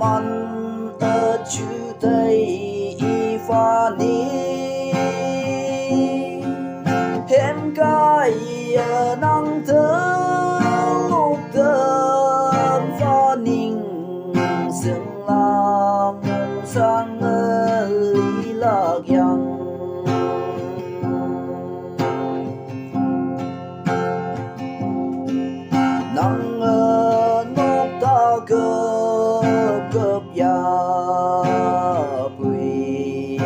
ăn ở chữ tây pha ni hem cái nắng thơ lúc thơm pha ninh sương lang sang lý lạc yang nắng nóc ta cướp ya bùi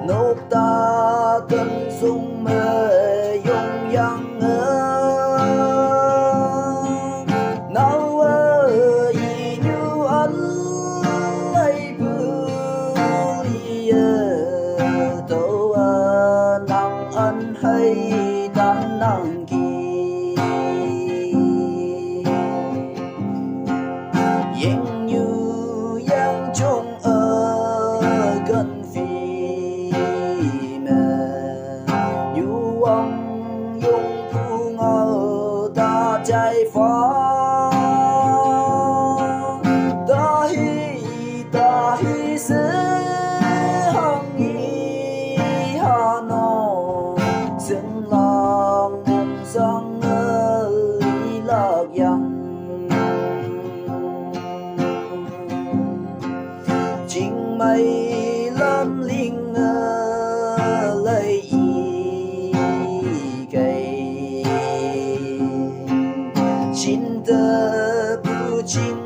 nóc ta tân sung mơ yong yang nào y như anh lấy bùi tàu nắng anh hay tan nắng kỳ yên như yang trong ở gần phi mẹ như ông dùng thu ngờ ta chạy phá ta hi sẽ hăng nghi hà nội xin lòng sang lý lạc yang chính mây lâm linh lấy ý cây chín tơ bu chín